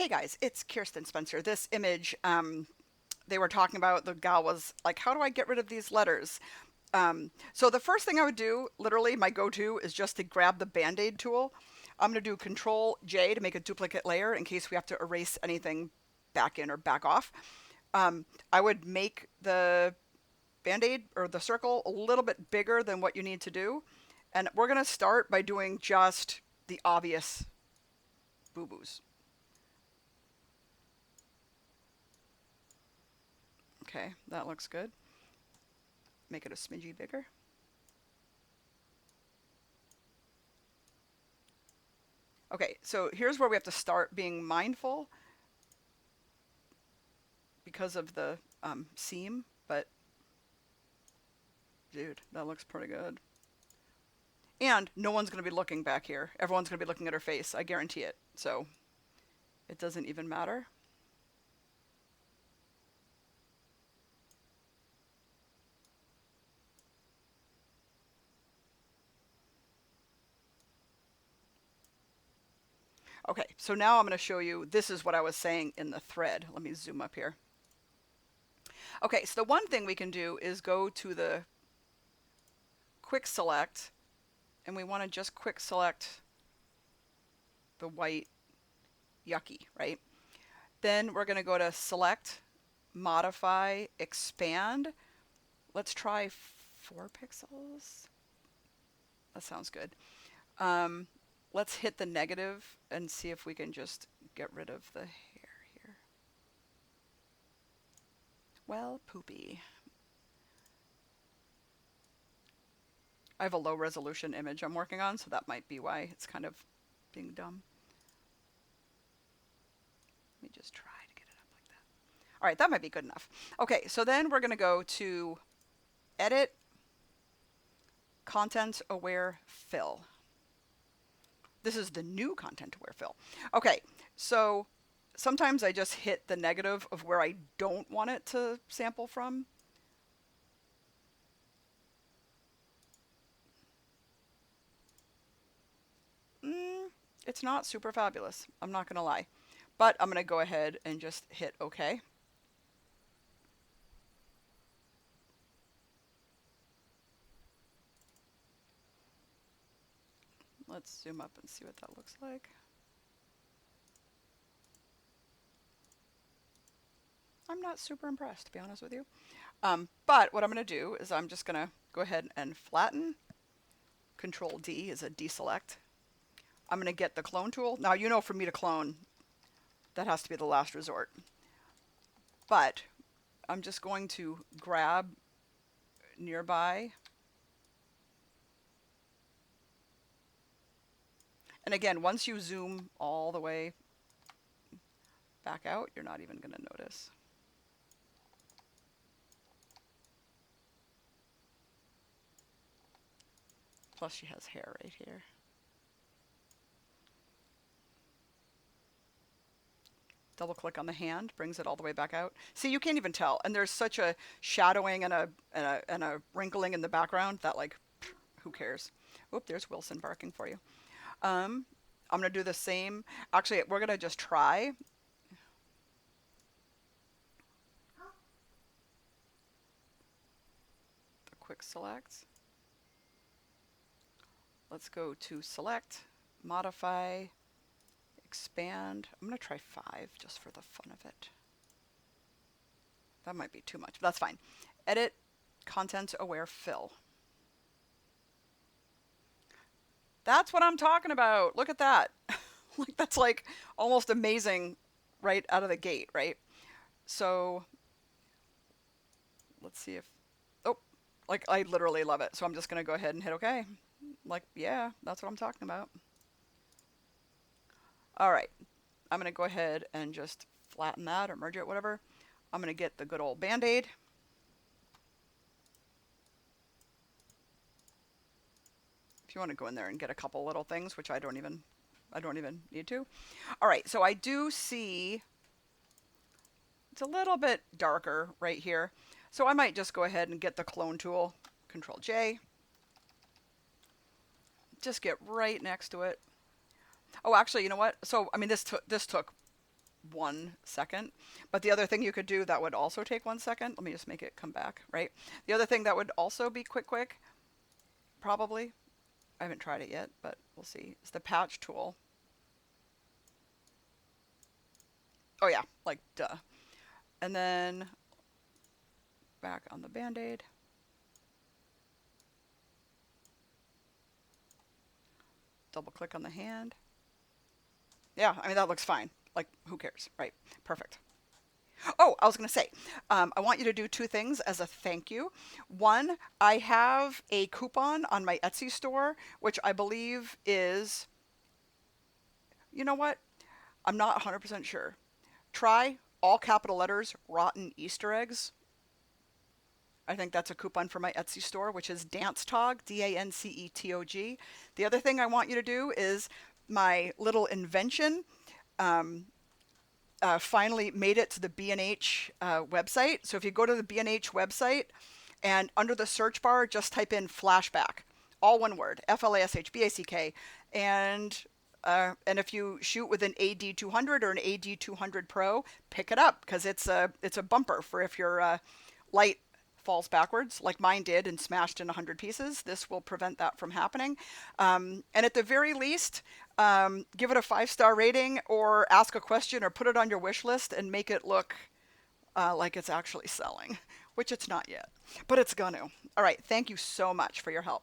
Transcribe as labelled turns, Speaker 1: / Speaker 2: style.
Speaker 1: Hey guys, it's Kirsten Spencer. This image, they were talking about, the gal was like, how do I get rid of these letters? So the first thing I would do, literally my go-to, is just to grab the Band-Aid tool. I'm going to do Control J to make a duplicate layer in case we have to erase anything back in or back off. I would make the Band-Aid or the circle a little bit bigger than what you need to do. And we're going to start by doing just the obvious boo-boos. Okay, that looks good. Make it a smidgy bigger. Okay, so here's where we have to start being mindful because of the seam, but dude, that looks pretty good. And no one's going to be looking back here. Everyone's going to be looking at her face. I guarantee it. So it doesn't even matter. Okay, so now I'm going to show you, this is what I was saying in the thread. Let me zoom up here. Okay, so the one thing we can do is go to the quick select, and we want to just quick select the white yucky, right? Then we're going to go to select, modify, expand. Let's try 4 pixels. That sounds good. Um, let's hit the negative and see if we can just get rid of the hair here. Well, poopy. I have a low resolution image I'm working on, so that might be why it's kind of being dumb. Let me just try to get it up like that. All right, that might be good enough. Okay, so then we're going to go to Edit, Content Aware Fill. This is the new Content Aware Fill. Okay, so sometimes I just hit the negative of where I don't want it to sample from. It's not super fabulous, I'm not going to lie. But I'm going to go ahead and just hit OK. Let's zoom up and see what that looks like. I'm not super impressed, to be honest with you. But what I'm going to do is I'm just going to go ahead and flatten. Control D is a deselect. I'm going to get the clone tool. Now, you know, for me to clone, that has to be the last resort. But I'm just going to grab nearby. And again, once you zoom all the way back out, you're not even going to notice. Plus she has hair right here. Double click on the hand, brings it all the way back out. See, you can't even tell. And there's such a shadowing and a wrinkling in the background that, like, who cares? Oop, there's Wilson barking for you. I'm going to do the same. Actually, we're going to just try. The quick select. Let's go to select, modify, expand. I'm going to try 5 just for the fun of it. That might be too much, but that's fine. Edit, content aware fill. That's what I'm talking about. Look at that. Like, that's like almost amazing right out of the gate, right? So let's see if, oh, like, I literally love it. So I'm just going to go ahead and hit OK. Like, yeah, that's what I'm talking about. All right, I'm going to go ahead and just flatten that or merge it, whatever. I'm going to get the good old Band-Aid. If you want to go in there and get a couple little things, which I don't even need to. All right, so I do see it's a little bit darker right here. So I might just go ahead and get the clone tool, Control J. Just get right next to it. Oh, actually, you know what? So, I mean, this took 1 second. But the other thing you could do that would also take 1 second, let me just make it come back, right? The other thing that would also be quick, probably, I haven't tried it yet, but we'll see, is the patch tool. Oh yeah, like duh. And then back on the Band-Aid. Double click on the hand. Yeah, I mean, that looks fine. Like, who cares, right? Perfect. Oh, I was going to say, I want you to do two things as a thank you. One, I have a coupon on my Etsy store, which I believe is, you know what? I'm not 100% sure. Try all capital letters, rotten Easter eggs. I think that's a coupon for my Etsy store, which is Dancetog, Dancetog. The other thing I want you to do is my little invention. Um, finally made it to the B&H website. So if you go to the B&H website and under the search bar, just type in flashback, all one word, FLASHBACK, and if you shoot with an AD200 or an AD200 Pro, pick it up because it's a bumper for if your light falls backwards like mine did and smashed in 100 pieces. This will prevent that from happening. And at the very least, give it a 5-star rating or ask a question or put it on your wish list and make it look like it's actually selling, which it's not yet, but it's going to. All right. Thank you so much for your help.